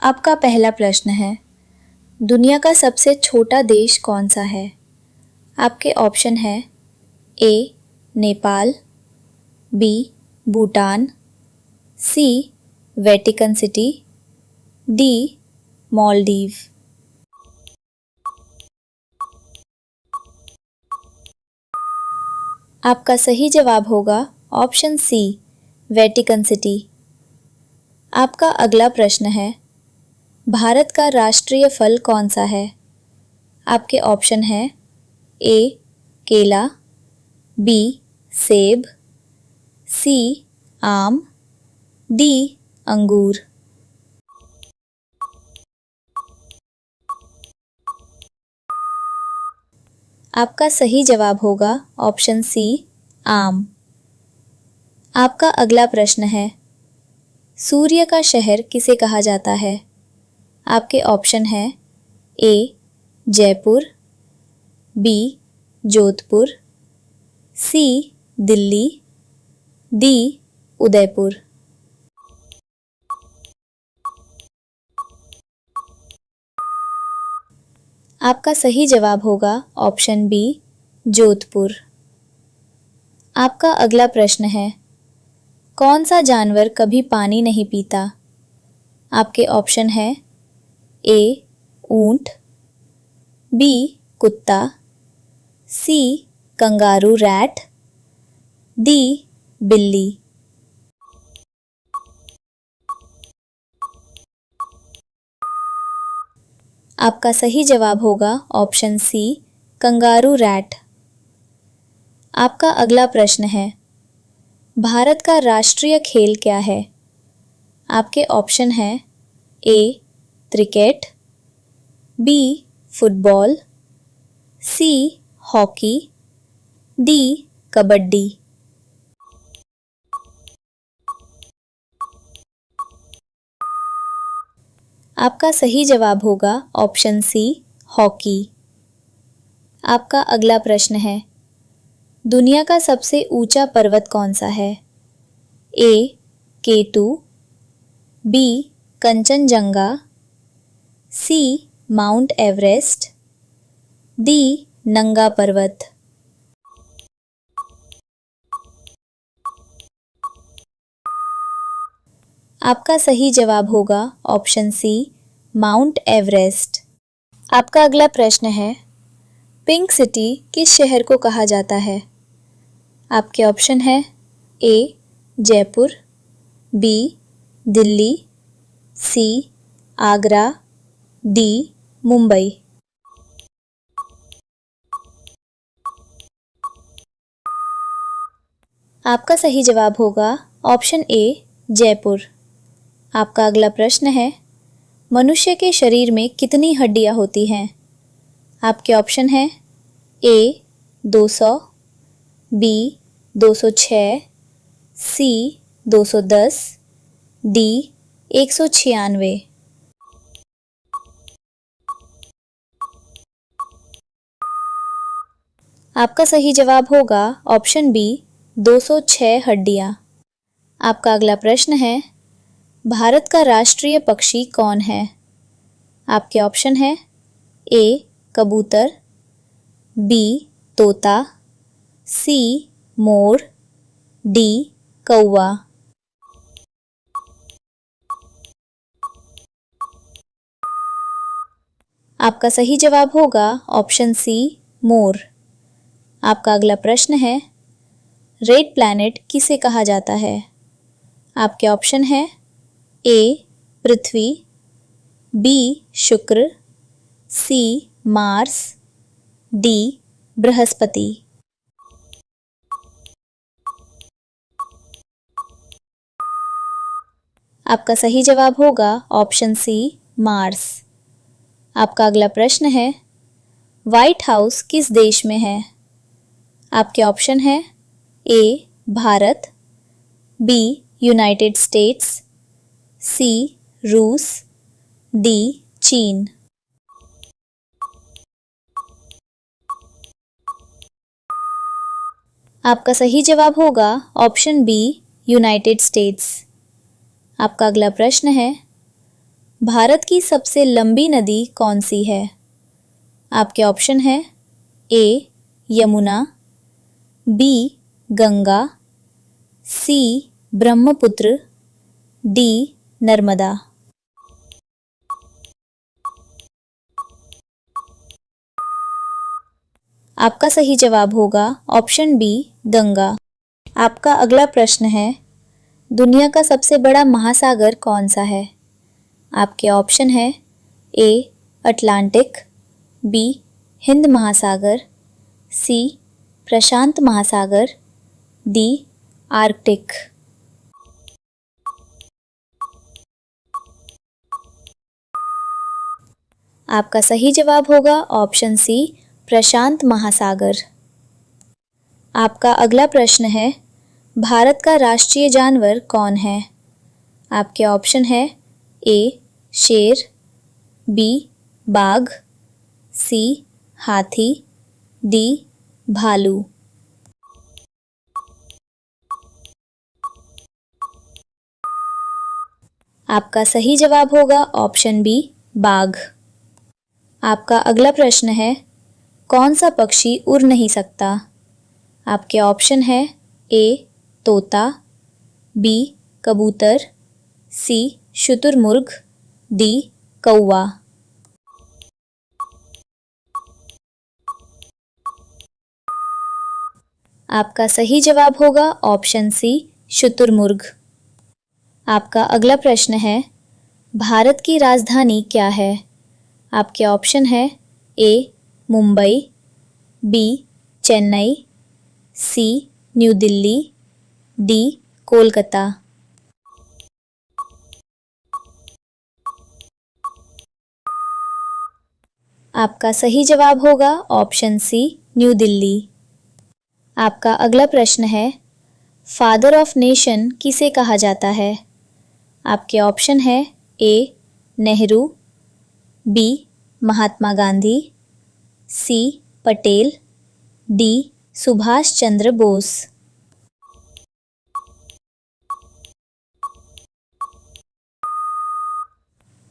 आपका पहला प्रश्न है, दुनिया का सबसे छोटा देश कौन सा है? आपके ऑप्शन है ए नेपाल, बी भूटान, सी वेटिकन सिटी, डी मालदीव। आपका सही जवाब होगा ऑप्शन सी वेटिकन सिटी। आपका अगला प्रश्न है, भारत का राष्ट्रीय फल कौन सा है? आपके ऑप्शन है ए केला, बी सेब, सी आम, डी अंगूर। आपका सही जवाब होगा ऑप्शन सी आम। आपका अगला प्रश्न है, सूर्य का शहर किसे कहा जाता है? आपके ऑप्शन है ए जयपुर, बी जोधपुर, सी दिल्ली, डी उदयपुर। आपका सही जवाब होगा ऑप्शन बी जोधपुर। आपका अगला प्रश्न है, कौन सा जानवर कभी पानी नहीं पीता? आपके ऑप्शन है ए ऊंट, बी कुत्ता, सी कंगारू रैट, डी बिल्ली। आपका सही जवाब होगा ऑप्शन सी कंगारू रैट। आपका अगला प्रश्न है, भारत का राष्ट्रीय खेल क्या है? आपके ऑप्शन है A cricket, B football, C hockey, D kabaddi. आपका सही जवाब होगा ऑप्शन सी हॉकी। आपका अगला प्रश्न है, दुनिया का सबसे ऊंचा पर्वत कौन सा है? ए केटू, बी कंचनजंगा, सी माउंट एवरेस्ट, डी नंगा पर्वत। आपका सही जवाब होगा ऑप्शन सी माउंट एवरेस्ट। आपका अगला प्रश्न है, पिंक सिटी किस शहर को कहा जाता है? आपके ऑप्शन है ए जयपुर, बी दिल्ली, सी आगरा, डी मुंबई। आपका सही जवाब होगा ऑप्शन ए जयपुर। आपका अगला प्रश्न है, मनुष्य के शरीर में कितनी हड्डियां होती हैं? आपके ऑप्शन है ए 200, बी 206, सी 210, डी 196। आपका सही जवाब होगा ऑप्शन बी 206 हड्डियां। आपका अगला प्रश्न है, भारत का राष्ट्रीय पक्षी कौन है? आपके ऑप्शन है ए कबूतर, बी तोता, सी मोर, डी कौवा। आपका सही जवाब होगा ऑप्शन सी मोर। आपका अगला प्रश्न है, रेड प्लैनेट किसे कहा जाता है? आपके ऑप्शन है ए पृथ्वी, बी शुक्र, सी मार्स, डी बृहस्पति। आपका सही जवाब होगा ऑप्शन सी मार्स। आपका अगला प्रश्न है, व्हाइट हाउस किस देश में है? आपके ऑप्शन है ए भारत, बी यूनाइटेड स्टेट्स, सी रूस, डी चीन। आपका सही जवाब होगा ऑप्शन बी यूनाइटेड स्टेट्स। आपका अगला प्रश्न है, भारत की सबसे लंबी नदी कौन सी है? आपके ऑप्शन है ए यमुना, बी गंगा, सी ब्रह्मपुत्र, डी नर्मदा। आपका सही जवाब होगा ऑप्शन बी गंगा। आपका अगला प्रश्न है, दुनिया का सबसे बड़ा महासागर कौन सा है? आपके ऑप्शन है ए अटलांटिक, बी हिंद महासागर, सी प्रशांत महासागर, डी आर्कटिक। आपका सही जवाब होगा ऑप्शन सी प्रशांत महासागर। आपका अगला प्रश्न है, भारत का राष्ट्रीय जानवर कौन है? आपके ऑप्शन है ए शेर, बी बाघ, सी हाथी, डी भालू। आपका सही जवाब होगा ऑप्शन बी बाघ। आपका अगला प्रश्न है, कौन सा पक्षी उड़ नहीं सकता? आपके ऑप्शन है ए तोता, बी कबूतर, सी शुतुरमुर्ग, डी कौवा। आपका सही जवाब होगा ऑप्शन सी शुतुरमुर्ग। आपका अगला प्रश्न है, भारत की राजधानी क्या है? आपके ऑप्शन है ए मुंबई, बी चेन्नई, सी न्यू दिल्ली, डी कोलकाता। आपका सही जवाब होगा ऑप्शन सी न्यू दिल्ली। आपका अगला प्रश्न है, फादर ऑफ नेशन किसे कहा जाता है? आपके ऑप्शन है ए नेहरू, बी महात्मा गांधी, सी पटेल, डी सुभाष चंद्र बोस।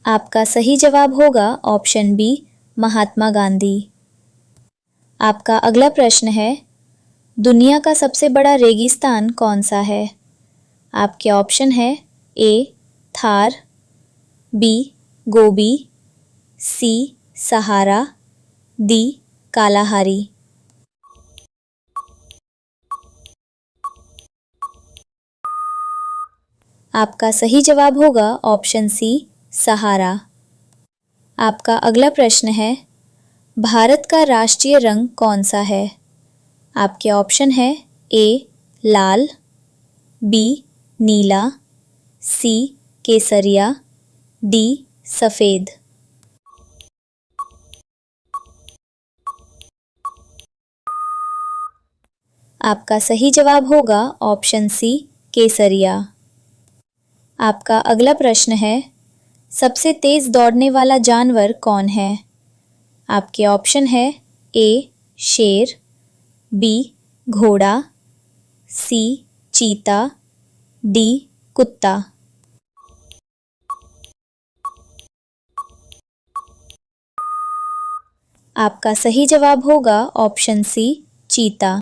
आपका सही जवाब होगा ऑप्शन बी महात्मा गांधी। आपका अगला प्रश्न है, दुनिया का सबसे बड़ा रेगिस्तान कौन सा है? आपके ऑप्शन है ए थार, बी गोबी, सी सहारा, डी कालाहारी। आपका सही जवाब होगा ऑप्शन सी सहारा। आपका अगला प्रश्न है, भारत का राष्ट्रीय रंग कौन सा है? आपके ऑप्शन है ए लाल, बी नीला, सी केसरिया, डी सफेद। आपका सही जवाब होगा ऑप्शन सी केसरिया। आपका अगला प्रश्न है, सबसे तेज दौड़ने वाला जानवर कौन है? आपके ऑप्शन है ए शेर, बी घोड़ा, सी चीता, डी कुत्ता। आपका सही जवाब होगा ऑप्शन सी चीता।